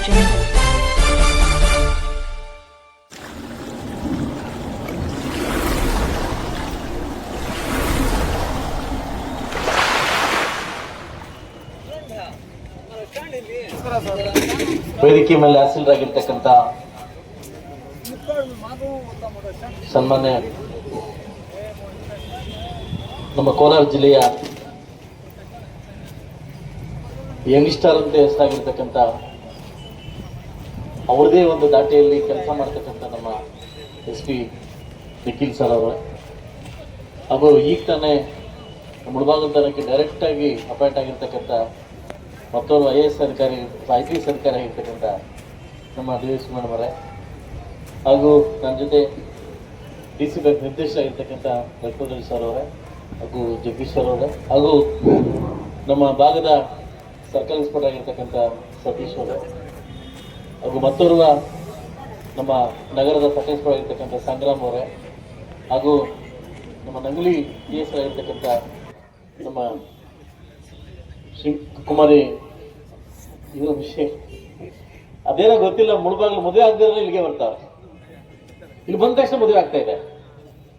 ವೇದಿಕೆ ಮೇಲೆ ಆಸೀನರಾಗಿರ್ತಕ್ಕಂಥ ಸನ್ಮಾನ್ಯ ನಮ್ಮ ಕೋಲಾರ ಜಿಲ್ಲೆಯ ಯಂಗ್ಸ್ಟಾರ್ ಅಂತ ಹೆಸರಾಗಿರ್ತಕ್ಕಂಥ ಅವ್ರದೇ ಒಂದು ದಾಟಿಯಲ್ಲಿ ಕೆಲಸ ಮಾಡ್ತಕ್ಕಂಥ ನಮ್ಮ SP ನಿಖಿಲ್ ಸರ್ ಅವರು ಹಾಗೂ ಈಗ ತಾನೇ ಮುಳಬಾಗಿಲು ತಾಲೂಕಿಗೆ ಡೈರೆಕ್ಟ್ ಆಗಿ ಅಪಾಯಿಂಟ್ ಆಗಿರ್ತಕ್ಕಂಥ ಮತ್ತೊಬ್ಬರು IAS ಅಧಿಕಾರಿ IPS ಅಧಿಕಾರಿ ಆಗಿರ್ತಕ್ಕಂಥ ನಮ್ಮ DVS ಮೇಡಮ್ ಅವರೇ ಹಾಗೂ ನನ್ನ ಜೊತೆ DC ಬ್ಯಾಂಕ್ ನಿರ್ದೇಶಕರಾಗಿರ್ತಕ್ಕಂಥ ರಘುಪತಿ ಸರ್ ಅವರೇ ಹಾಗೂ ಜಗದೀಶ್ ಸರ್ ಅವರೇ ಹಾಗೂ ನಮ್ಮ ಭಾಗದ ಸರ್ಕಲ್ ಇನ್ಸ್ಪೆಕ್ಟರ್ ಆಗಿರ್ತಕ್ಕಂಥ ಸತೀಶ್ ಅವರೇ ಹಾಗೂ ಮತ್ತೋರ್ವ ನಮ್ಮ ನಗರದ ಸರ್ಕಲ್ ಇನ್ಸ್ಪೆಕ್ಟರ್ ಆಗಿರ್ತಕ್ಕಂಥ ಸಂಗ್ರಾಮ್ ಅವರೇ ಹಾಗೂ ನಮ್ಮ ನಂಗ್ಲಿ PS ಆಗಿರ್ತಕ್ಕಂಥ ನಮ್ಮ ಕುಮಾರಿ ಇದು ವಿಷಯ ಅದೇನೋ ಗೊತ್ತಿಲ್ಲ. ಮುಳಬಾಗಿಲು ಮದುವೆ ಆಗದಿದ್ರೆ ಇಲ್ಲಿಗೆ ಬರ್ತಾರೆ. ಇಲ್ಲಿ ಬಂದ ತಕ್ಷಣ ಮದುವೆ ಆಗ್ತಾ ಇದೆ.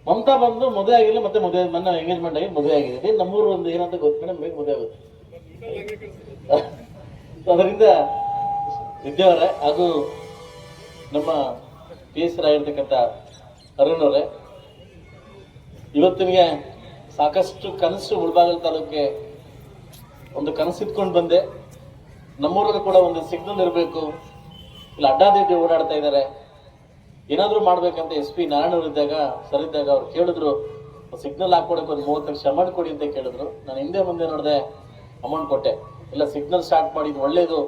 ಮಮತಾ ಬಂದು ಮದುವೆ ಆಗಿಲ್ಲ, ಮತ್ತೆ ಮದುವೆ ಮೊನ್ನೆ ಎಂಗೇಜ್ಮೆಂಟ್ ಆಗಿ ಮದುವೆ ಆಗಿದೆ. ನಮ್ಮೂರು ಒಂದು ಏನಂತ ಗೊತ್ತಿಲ್ಲ, ಬೇಗ ಮದುವೆ ಆಗುತ್ತೆ. ಅದರಿಂದ ವಿದ್ಯಾವರೇ ಹಾಗೂ ನಮ್ಮ PS ಆಗಿರ್ತಕ್ಕಂಥ ಅರುಣ್ ಅವರೇ, ಇವತ್ತಿನಿಗೆ ಸಾಕಷ್ಟು ಕನಸು ಮುಳಬಾಗಿಲು ತಾಲೂಕಿಗೆ ಒಂದು ಕನಸು ಇಟ್ಕೊಂಡು ಬಂದೆ. ನಮ್ಮೂರಲ್ಲಿ ಕೂಡ ಒಂದು ಸಿಗ್ನಲ್ ಇರಬೇಕು, ಇಲ್ಲಿ ಅಡ್ಡಾದಿಡ್ಡಿ ಓಡಾಡ್ತಾ ಇದ್ದಾರೆ, ಏನಾದರೂ ಮಾಡ್ಬೇಕಂತ SP ನಾರಾಯಣವ್ರು ಇದ್ದಾಗ ಸರ್ ಇದ್ದಾಗ ಅವ್ರು ಕೇಳಿದ್ರು, ಸಿಗ್ನಲ್ ಹಾಕೊಡಕ್ಕೆ ಒಂದು 30 ಲಕ್ಷ ಅಮೌಂಟ್ ಕೊಡಿ ಅಂತ ಕೇಳಿದ್ರು. ನಾನು ಹಿಂದೆ ಮುಂದೆ ನೋಡಿದೆ, ಅಮೌಂಟ್ ಕೊಟ್ಟೆ. ಇಲ್ಲ ಸಿಗ್ನಲ್ ಸ್ಟಾರ್ಟ್ ಮಾಡಿದ್ದು ಒಳ್ಳೇದು,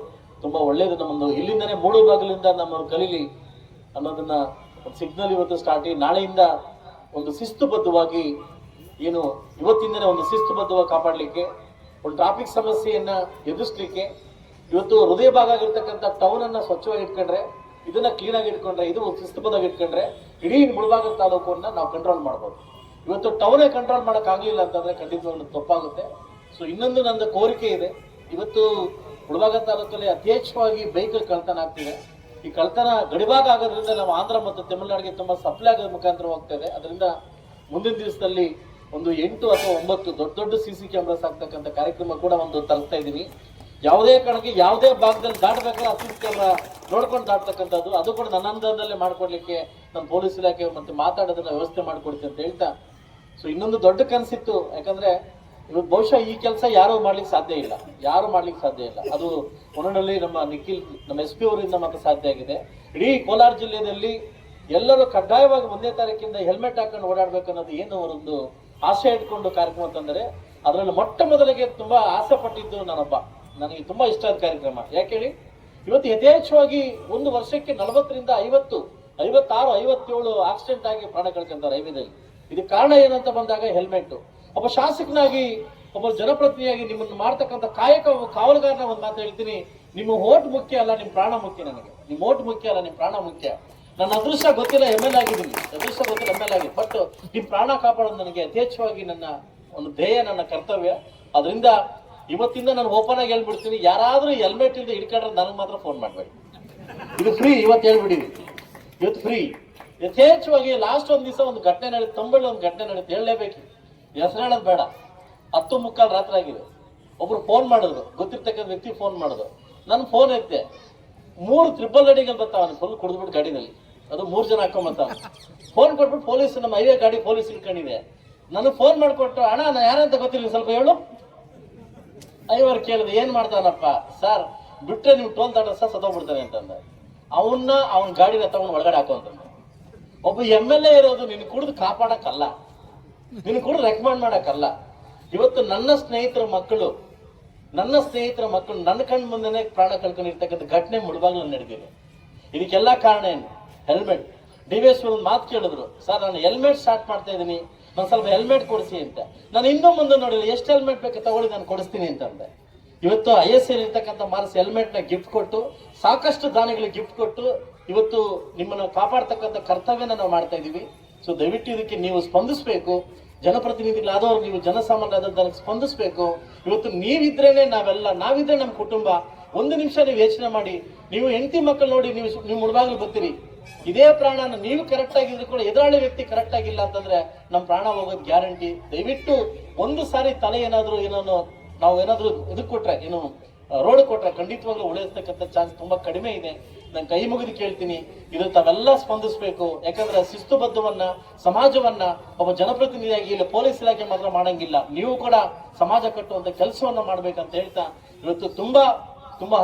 ತುಂಬ ಒಳ್ಳೇದು, ನಮ್ಮೊಂದು ಇಲ್ಲಿಂದನೇ ಮುಳಬಾಗಿಲಿಂದ ನಮ್ಮನ್ನು ಕಲೀಲಿ ಅನ್ನೋದನ್ನ ಒಂದು ಸಿಗ್ನಲ್ ಇವತ್ತು ಸ್ಟಾರ್ಟ್ ಆಗಿ ನಾಳೆಯಿಂದ ಒಂದು ಶಿಸ್ತುಬದ್ಧವಾಗಿ ಏನು ಇವತ್ತಿಂದನೇ ಒಂದು ಶಿಸ್ತುಬದ್ಧವಾಗಿ ಕಾಪಾಡಲಿಕ್ಕೆ, ಒಂದು ಟ್ರಾಫಿಕ್ ಸಮಸ್ಯೆಯನ್ನ ಎದುರಿಸಲಿಕ್ಕೆ, ಇವತ್ತು ಹೃದಯ ಭಾಗ ಆಗಿರ್ತಕ್ಕಂಥ ಟೌನ್ ಅನ್ನ ಸ್ವಚ್ಛವಾಗಿ ಇಟ್ಕೊಂಡ್ರೆ, ಇದನ್ನ ಕ್ಲೀನ್ ಆಗಿ ಇಟ್ಕೊಂಡ್ರೆ, ಇದು ಶಿಸ್ತುಬದ್ಧವಾಗಿ ಇಟ್ಕೊಂಡ್ರೆ ಇಡೀ ಮುಳಬಾಗಿಲು ತಾಲೂಕನ್ನ ನಾವು ಕಂಟ್ರೋಲ್ ಮಾಡ್ಬೋದು. ಇವತ್ತು ಟೌನೇ ಕಂಟ್ರೋಲ್ ಮಾಡಕ್ ಆಗ್ಲಿಲ್ಲ ಅಂತಂದ್ರೆ ಖಂಡಿತವಾಗ್ಲೂ ತಪ್ಪಾಗುತ್ತೆ. ಸೊ ಇನ್ನೊಂದು ನನ್ನ ಕೋರಿಕೆ ಇದೆ, ಇವತ್ತು ಮುಳಬಾಗಿಲು ತಾಲೂಕಲ್ಲಿ ಯಥೇಚ್ಛವಾಗಿ ಬೈಕ್ ಕಳ್ತನ ಆಗ್ತಿದೆ. ಈ ಕಳ್ತನ ಗಡಿಭಾಗ ಆಗೋದ್ರಿಂದ ನಾವು ಆಂಧ್ರ ಮತ್ತು ತಮಿಳುನಾಡಿಗೆ ತುಂಬಾ ಸಪ್ಲೈ ಆಗೋದ್ರ ಮುಖಾಂತರ ಹೋಗ್ತಾ ಇದೆ. ಅದರಿಂದ ಮುಂದಿನ ದಿವಸದಲ್ಲಿ ಒಂದು 8 ಅಥವಾ 9 ದೊಡ್ಡ CC ಕ್ಯಾಮ್ರಾಸ್ ಆಗ್ತಕ್ಕಂಥ ಕಾರ್ಯಕ್ರಮ ಕೂಡ ಒಂದು ತರಿಸ್ತಾ ಇದ್ದೀನಿ. ಯಾವುದೇ ಕಾರಣಕ್ಕೆ ಯಾವುದೇ ಭಾಗದಲ್ಲಿ ದಾಟಬೇಕಾದ್ರೆ CC ಕ್ಯಾಮ್ರಾ ನೋಡ್ಕೊಂಡು ದಾಟ್ತಕ್ಕಂಥದ್ದು, ಅದು ಕೂಡ ನನ್ನ ಅನುದಾನದಲ್ಲೇ ಮಾಡ್ಕೊಡ್ಲಿಕ್ಕೆ ನಮ್ಮ ಪೊಲೀಸ್ ಇಲಾಖೆ ಮತ್ತೆ ಮಾತಾಡೋದನ್ನ ವ್ಯವಸ್ಥೆ ಮಾಡ್ಕೊಡ್ತೀನಿ ಅಂತ ಹೇಳ್ತಾ, ಸೊ ಇನ್ನೊಂದು ದೊಡ್ಡ ಕನಸಿತ್ತು. ಯಾಕಂದ್ರೆ ಇವತ್ತು ಬಹುಶಃ ಈ ಕೆಲಸ ಯಾರು ಮಾಡ್ಲಿಕ್ಕೆ ಸಾಧ್ಯ ಇಲ್ಲ, ಅದು ಒನ್ನೊಂದಲ್ಲಿ ನಮ್ಮ ನಿಖಿಲ್ ನಮ್ಮ SP ಅವರಿಂದ ಮಾತ್ರ ಸಾಧ್ಯ ಆಗಿದೆ. ಇಡೀ ಕೋಲಾರ ಜಿಲ್ಲೆಯಲ್ಲಿ ಎಲ್ಲರೂ ಕಡ್ಡಾಯವಾಗಿ 1ನೇ ತಾರೀಕಿಂದ ಹೆಲ್ಮೆಟ್ ಹಾಕೊಂಡು ಓಡಾಡ್ಬೇಕು ಅನ್ನೋದು ಏನು ಅವರೊಂದು ಆಸೆ ಇಟ್ಕೊಂಡು ಕಾರ್ಯಕ್ರಮ ಅಂತಂದ್ರೆ, ಅದರಲ್ಲಿ ಮೊಟ್ಟ ಮೊದಲಿಗೆ ತುಂಬಾ ಆಸೆ ಪಟ್ಟಿದ್ದು ನಾನೊಬ್ಬ. ನನಗೆ ತುಂಬಾ ಇಷ್ಟ ಆದ ಕಾರ್ಯಕ್ರಮ. ಯಾಕೆ ಹೇಳಿ, ಇವತ್ತು ಯಥೇಚ್ಛವಾಗಿ ಒಂದು ವರ್ಷಕ್ಕೆ 40ರಿಂದ 50, 56, 57 ಆಕ್ಸಿಡೆಂಟ್ ಆಗಿ ಪ್ರಾಣ ಕಳ್ಕೊಂತಾರೆ ಹೈವೇದಲ್ಲಿ. ಇದಕ್ಕೆ ಕಾರಣ ಏನಂತ ಬಂದಾಗ ಹೆಲ್ಮೆಟ್. ಒಬ್ಬ ಶಾಸಕನಾಗಿ, ಒಬ್ಬ ಜನಪ್ರತಿನಿಧಿಯಾಗಿ ನಿಮ್ಮನ್ನು ಮಾಡ್ತಕ್ಕಂಥ ಕಾಯಕ ಕಾವಲುಗಾರನ ಒಂದು ಮಾತು ಹೇಳ್ತೀನಿ, ನಿಮ್ಮ ಓಟ್ ಮುಖ್ಯ ಅಲ್ಲ, ನಿಮ್ಮ ಪ್ರಾಣ ಮುಖ್ಯ. ನನಗೆ ನಿಮ್ಮ ಓಟ್ ಮುಖ್ಯ ಅಲ್ಲ, ನಿಮ್ಮ ಪ್ರಾಣ ಮುಖ್ಯ. ನನ್ನ ಅದೃಷ್ಟ ಗೊತ್ತಿಲ್ಲ, ML ಆಗಿದ್ದೀನಿ, ML ಆಗಿ, ಬಟ್ ನಿಮ್ಮ ಪ್ರಾಣ ಕಾಪಾಡೋದು ನನಗೆ ಯಥೇಚ್ಛವಾಗಿ ನನ್ನ ಒಂದು ಧ್ಯೇಯ, ನನ್ನ ಕರ್ತವ್ಯ. ಅದರಿಂದ ಇವತ್ತಿಂದ ನಾನು ಓಪನ್ ಆಗಿ ಹೇಳ್ಬಿಡ್ತೀನಿ, ಯಾರಾದ್ರೂ ಹೆಲ್ಮೆಟ್ ಇಲ್ಲದೆ ಹಿಡ್ಕೊಂಡ್ರೆ ನನಗೆ ಮಾತ್ರ ಫೋನ್ ಮಾಡಬೇಡಿ. ಇದು ಫ್ರೀ, ಇವತ್ತು ಹೇಳ್ಬಿಡಿವಿ, ಇವತ್ತು ಫ್ರೀ. ಯಥೇಚ್ಛವಾಗಿ ಲಾಸ್ಟ್ ಒಂದು ದಿವಸ ಒಂದು ಘಟನೆ ನಡೀತು, ತಂಬಳ್ಳಿ ಒಂದು ಘಟನೆ ನಡೀತು, ಹೇಳಲೇಬೇಕು, ಹೆಸರು ಹೇಳೋದು ಬೇಡ. 10:15 ರಾತ್ರಿ ಆಗಿದೆ. ಒಬ್ರು ಫೋನ್ ಮಾಡಿದ್ರು, ಗೊತ್ತಿರ್ತಕ್ಕಂಥ ವ್ಯಕ್ತಿ ಫೋನ್ ಮಾಡಿದ್ರು. ನನ್ನ ಫೋನ್ ಎತ್ತೆ, 3 ಟ್ರಿಪಲ್ ಗಾಡಿಗಳು ಬರ್ತಾವ, ಫುಲ್ ಕುಡಿದ್ಬಿಟ್ಟು ಗಾಡಿನಲ್ಲಿ, ಅದು 3 ಜನ ಹಾಕೊಂಬರ್ತಾವ. ಫೋನ್ ಕೊಟ್ಬಿಟ್ಟು ಪೊಲೀಸ್, ನಮ್ಮ ಹೈವೇ ಗಾಡಿ ಪೊಲೀಸ್ ಇಳ್ಕೊಂಡಿದೆ. ನನಗೆ ಫೋನ್ ಮಾಡಿಕೊಟ್ಟು, ಅಣ್ಣ ನಾನು ಯಾರಂತ ಗೊತ್ತಿಲ್ಲ, ಸ್ವಲ್ಪ ಹೇಳು. ಐವರು ಕೇಳಿದೆ, ಏನ್ ಮಾಡ್ತಾನಪ್ಪ ಸರ್, ಬಿಟ್ರೆ ನೀವು ಟೋಲ್ ದಾಟ ಸರ್ ಸತ್ತೋಗ್ಬಿಡ್ತಾನೆ ಅಂತಂದ. ಅವನ ಗಾಡಿನ ತಗೊಂಡು ಒಳಗಡೆ ಹಾಕೋಂತಂದ. ಒಬ್ಬ ML ಇರೋದು ನಿನ್ ಕುಡಿದು ಕಾಪಾಡಕ್ಕಲ್ಲ, ನಿನ್ ಕುಡಿದು ರೆಕಮೆಂಡ್ ಮಾಡಕ್ಕಲ್ಲ. ಇವತ್ತು ನನ್ನ ಸ್ನೇಹಿತರ ಮಕ್ಕಳು ನನ್ನ ಕಣ್ಣು ಮುಂದೆನೆ ಪ್ರಾಣ ಕಳ್ಕೊಂಡಿರ್ತಕ್ಕಂಥ ಘಟನೆ ಮುಳಬಾಗಿಲಲ್ಲಿ ನಡೆದಿದೆ. ಇದಕ್ಕೆಲ್ಲ ಕಾರಣ ಏನು? ಹೆಲ್ಮೆಟ್. DVS ಒಂದು ಮಾತು ಕೇಳಿದ್ರು, ಸರ್ ನಾನು ಹೆಲ್ಮೆಟ್ ಸ್ಟಾರ್ಟ್ ಮಾಡ್ತಾ ಇದ್ದೀನಿ, ನಾನು ಸ್ವಲ್ಪ ಹೆಲ್ಮೆಟ್ ಕೊಡಿಸಿ ಅಂತ. ನಾನು ಇನ್ನೂ ಮುಂದೆ ನೋಡಿಲ್ಲ, ಎಷ್ಟು ಹೆಲ್ಮೆಟ್ ಬೇಕು ತಗೊಳ್ಳಿ, ನಾನು ಕೊಡಿಸ್ತೀನಿ ಅಂತಂದೆ. ಇವತ್ತು ISL ಇರ್ತಕ್ಕಂಥ ಮಾರ್ಸ್ ಹೆಲ್ಮೆಟ್ನ ಗಿಫ್ಟ್ ಕೊಟ್ಟು, ಸಾಕಷ್ಟು ದಾನಿಗಳಿಗೆ ಗಿಫ್ಟ್ ಕೊಟ್ಟು, ಇವತ್ತು ನಿಮ್ಮನ್ನು ಕಾಪಾಡ್ತಕ್ಕಂಥ ಕರ್ತವ್ಯನ ನಾವು ಮಾಡ್ತಾ ಇದ್ದೀವಿ. ಸೊ ದಯವಿಟ್ಟು ಇದಕ್ಕೆ ನೀವು ಸ್ಪಂದಿಸಬೇಕು. ಜನಪ್ರತಿನಿಧಿಗಳಾದವ್ರು, ನೀವು ಜನಸಾಮಾನ್ಯರಾದವ್ರು ಸ್ಪಂದಿಸಬೇಕು. ಇವತ್ತು ನೀವಿದ್ರೇನೆ ನಾವಿದ್ರೆ ನಮ್ಮ ಕುಟುಂಬ, ಒಂದು ನಿಮಿಷ ನೀವು ಯೋಚನೆ ಮಾಡಿ. ನೀವು ಹೆಂಡತಿ ಮಕ್ಕಳು ನೋಡಿ, ನೀವು ಮುಳುಬಾಗಿಲು ಬರ್ತೀರಿ, ಇದೇ ಪ್ರಾಣನ ನೀವು ಕರೆಕ್ಟ್ ಆಗಿದ್ರು ಕೂಡ ಎದುರಾಳಿ ವ್ಯಕ್ತಿ ಕರೆಕ್ಟ್ ಆಗಿಲ್ಲ ಅಂತಂದ್ರೆ ನಮ್ಮ ಪ್ರಾಣ ಹೋಗೋದು ಗ್ಯಾರಂಟಿ. ದಯವಿಟ್ಟು ಒಂದು ಸಾರಿ ತಲೆ ಏನಾದ್ರು ನಾವು ಏನಾದ್ರು ಇದಕ್ಕೆ ಕೊಟ್ರೆ, ರೋಡ್ ಕೊಟ್ರೆ ಖಂಡಿತವಾಗ್ಲೂ ಉಳಿಸ್ತಕ್ಕಂಥ ಚಾನ್ಸ್ ತುಂಬಾ ಕಡಿಮೆ ಇದೆ. ನಾನು ಕೈ ಮುಗಿದು ಕೇಳ್ತೀನಿ, ಇದು ತಾವೆಲ್ಲ ಸ್ಪಂದಿಸಬೇಕು. ಯಾಕಂದ್ರೆ ಶಿಸ್ತುಬದ್ಧವನ್ನ ಸಮಾಜವನ್ನ ಒಬ್ಬ ಜನಪ್ರತಿನಿಧಿಯಾಗಿ ಇಲ್ಲ ಪೊಲೀಸ್ ಇಲಾಖೆ ಮಾತ್ರ ಮಾಡಂಗಿಲ್ಲ, ನೀವು ಕೂಡ ಸಮಾಜ ಕಟ್ಟುವಂತ ಕೆಲಸವನ್ನ ಮಾಡ್ಬೇಕಂತ ಹೇಳ್ತಾ, ಇವತ್ತು ತುಂಬಾ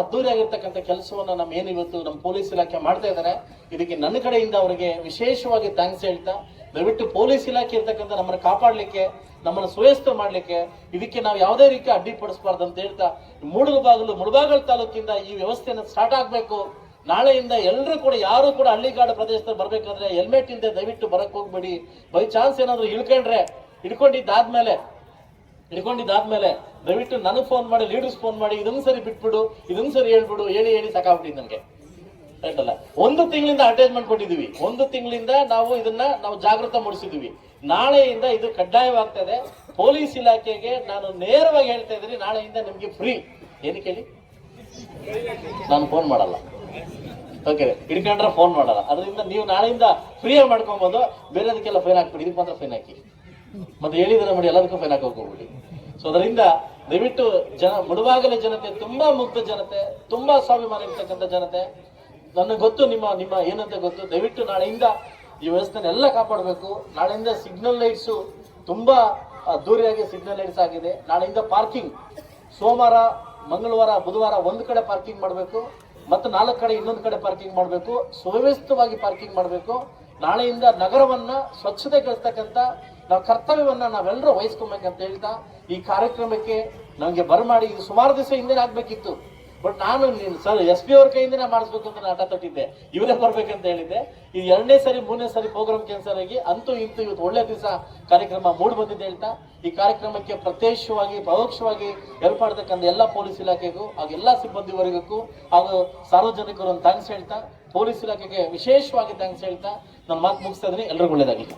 ಅದ್ದೂರಿ ಆಗಿರ್ತಕ್ಕಂಥ ಕೆಲಸವನ್ನ ಇವತ್ತು ನಮ್ಮ ಪೊಲೀಸ್ ಇಲಾಖೆ ಮಾಡ್ತಾ ಇದ್ದಾರೆ. ಇದಕ್ಕೆ ನನ್ನ ಕಡೆಯಿಂದ ಅವರಿಗೆ ವಿಶೇಷವಾಗಿ ಥ್ಯಾಂಕ್ಸ್ ಹೇಳ್ತಾ, ದಯವಿಟ್ಟು ಪೊಲೀಸ್ ಇಲಾಖೆ ಇರ್ತಕ್ಕಂಥ ನಮ್ಮನ್ನು ಕಾಪಾಡ್ಲಿಕ್ಕೆ, ನಮ್ಮನ್ನು ಸುವ್ಯವಸ್ಥೆ ಮಾಡ್ಲಿಕ್ಕೆ ಇದಕ್ಕೆ ನಾವು ಯಾವುದೇ ರೀತಿ ಅಡ್ಡಿಪಡಿಸಬಾರ್ದು ಅಂತ ಹೇಳ್ತಾ, ಮುಳಬಾಗಿಲು ತಾಲೂಕಿಂದ ಈ ವ್ಯವಸ್ಥೆಯನ್ನು ಸ್ಟಾರ್ಟ್ ಆಗ್ಬೇಕು. ನಾಳೆಯಿಂದ ಎಲ್ಲರೂ ಕೂಡ, ಯಾರು ಕೂಡ ಹಳ್ಳಿಗಾಡು ಪ್ರದೇಶದಲ್ಲಿ ಬರ್ಬೇಕಾದ್ರೆ ಹೆಲ್ಮೆಟ್ ಇಲ್ಲದೆ ದಯವಿಟ್ಟು ಬರಕ್ ಹೋಗ್ಬೇಡಿ. ಬೈ ಚಾನ್ಸ್ ಏನಾದ್ರು ಹಿಡ್ಕೊಂಡಿದ್ದಾದ್ಮೇಲೆ ದಯವಿಟ್ಟು ನನಗೆ ಫೋನ್ ಮಾಡಿ, ಲೀಡರ್ಸ್ ಫೋನ್ ಮಾಡಿ, ಇದೊಂದು ಸರಿ ಬಿಟ್ಬಿಡು, ಇದೊಂದು ಸರಿ ಹೇಳ್ಬಿಡು, ಹೇಳಿ ಸಾಕಾಗ್ಬಿಟ್ಟಿದ್ದು ನನಗೆ. ಆಯ್ತಲ್ಲ, 1 ತಿಂಗಳಿಂದ ಅಟ್ಯಾಚ್ಮೆಂಟ್ ಕೊಟ್ಟಿದ್ದೀವಿ, 1 ತಿಂಗಳಿಂದ ನಾವು ಜಾಗೃತ ಮೂಡಿಸಿದ್ವಿ. ನಾಳೆಯಿಂದ ಇದು ಕಡ್ಡಾಯವಾಗ್ತಾ ಇದೆ. ಪೊಲೀಸ್ ಇಲಾಖೆಗೆ ನಾನು ನೇರವಾಗಿ ಹೇಳ್ತಾ ಇದ್ದೀನಿ, ನಾಳೆಯಿಂದ ನಿಮ್ಗೆ ಫ್ರೀ. ಏನಕ್ಕೆ ಹೇಳಿ, ನಾನು ಫೋನ್ ಮಾಡಲ್ಲ, ಓಕೆ, ಹಿಡ್ಕೊಂಡ್ರೆ ಫೋನ್ ಮಾಡಲ್ಲ. ಅದರಿಂದ ನೀವು ನಾಳೆಯಿಂದ ಫ್ರೀಯಾಗಿ ಮಾಡ್ಕೊಬೋದು. ಬೇರೆದಕ್ಕೆಲ್ಲ ಫೈನ್ ಹಾಕ್ಬಿಡಿ, ಇದಕ್ಕೆ ಮಾತ್ರ ಫೈನ್ ಹಾಕಿ. ಮತ್ತೆ ಹೇಳಿದ್ರೆ ನೋಡಿ, ಎಲ್ಲದಕ್ಕೂ ಫೈನ್ ಹಾಕಿ ಹೋಗ್ಬಿಡಿ. ಸೊ ಅದರಿಂದ ದಯವಿಟ್ಟು ಮುಳುಬಾಗಿಲ ಜನತೆ ತುಂಬಾ ಮುಗ್ಧ ಜನತೆ, ತುಂಬಾ ಸ್ವಾಭಿಮಾನ ಇರ್ತಕ್ಕಂಥ ಜನತೆ. ನನಗೆ ಗೊತ್ತು ನಿಮ್ಮ ಏನಂತ ಗೊತ್ತು. ದಯವಿಟ್ಟು ನಾಳೆಯಿಂದ ಈ ವ್ಯವಸ್ಥೆನೆಲ್ಲ ಕಾಪಾಡಬೇಕು. ನಾಳೆಯಿಂದ ಸಿಗ್ನಲ್ ಲೈಟ್ಸು ತುಂಬಾ ಅದ್ದೂರಿಯಾಗಿ ಸಿಗ್ನಲ್ ಲೈಟ್ಸ್ ಆಗಿದೆ. ನಾಳೆಯಿಂದ ಪಾರ್ಕಿಂಗ್ ಸೋಮವಾರ, ಮಂಗಳವಾರ, ಬುಧವಾರ ಒಂದು ಕಡೆ ಪಾರ್ಕಿಂಗ್ ಮಾಡಬೇಕು, ಮತ್ತು 4 ಕಡೆ ಇನ್ನೊಂದು ಕಡೆ ಪಾರ್ಕಿಂಗ್ ಮಾಡಬೇಕು. ಸುವ್ಯವಸ್ಥಿತವಾಗಿ ಪಾರ್ಕಿಂಗ್ ಮಾಡಬೇಕು. ನಾಳೆಯಿಂದ ನಗರವನ್ನ ಸ್ವಚ್ಛತೆಗೊಳಿಸ್ತಕ್ಕಂಥ ನಾವು ಕರ್ತವ್ಯವನ್ನ ನಾವೆಲ್ಲರೂ ವಹಿಸ್ಕೊಬೇಕಂತ ಹೇಳ್ತಾ, ಈ ಕಾರ್ಯಕ್ರಮಕ್ಕೆ ನಮಗೆ ಬರಮಾಡಿ, ಇದು ಸುಮಾರು ದಿವಸ ಹಿಂದೆ ಆಗ್ಬೇಕಿತ್ತು. ಬಟ್ ನಾನು ಸರ್ SP ಅವ್ರ ಕೈಯಿಂದನೇ ಮಾಡಿಸ್ಬೇಕು ಅಂತ ಆಟ ತಟ್ಟಿದ್ದೆ, ಇವರೇ ಬರ್ಬೇಕಂತ ಹೇಳಿದ್ದೆ. ಇದು 2ನೇ ಸರಿ 3ನೇ ಸರಿ ಪ್ರೋಗ್ರಾಮ್ ಕ್ಯಾನ್ಸಲ್ ಆಗಿ ಅಂತೂ ಇವತ್ತು ಒಳ್ಳೆ ದಿವಸ ಕಾರ್ಯಕ್ರಮ ಮೂಡ್ ಬಂದಿದೆ ಹೇಳ್ತಾ, ಈ ಕಾರ್ಯಕ್ರಮಕ್ಕೆ ಪ್ರತ್ಯಕ್ಷವಾಗಿ ಪರೋಕ್ಷವಾಗಿ ಹೆಲ್ಪ್ ಮಾಡತಕ್ಕಂಥ ಎಲ್ಲ ಪೊಲೀಸ್ ಇಲಾಖೆಗೂ ಹಾಗೂ ಎಲ್ಲ ಸಿಬ್ಬಂದಿ ವರ್ಗಕ್ಕೂ ಹಾಗೂ ಸಾರ್ವಜನಿಕರು ಥ್ಯಾಂಕ್ಸ್ ಹೇಳ್ತಾ, ಪೊಲೀಸ್ ಇಲಾಖೆಗೆ ವಿಶೇಷವಾಗಿ ಥ್ಯಾಂಕ್ಸ್ ಹೇಳ್ತಾ ನನ್ನ ಮಾತು ಮುಗಿಸ್ತಾ ಇದ್ದೀನಿ. ಎಲ್ರಿಗೂ ಒಳ್ಳೇದಾಗಲಿ.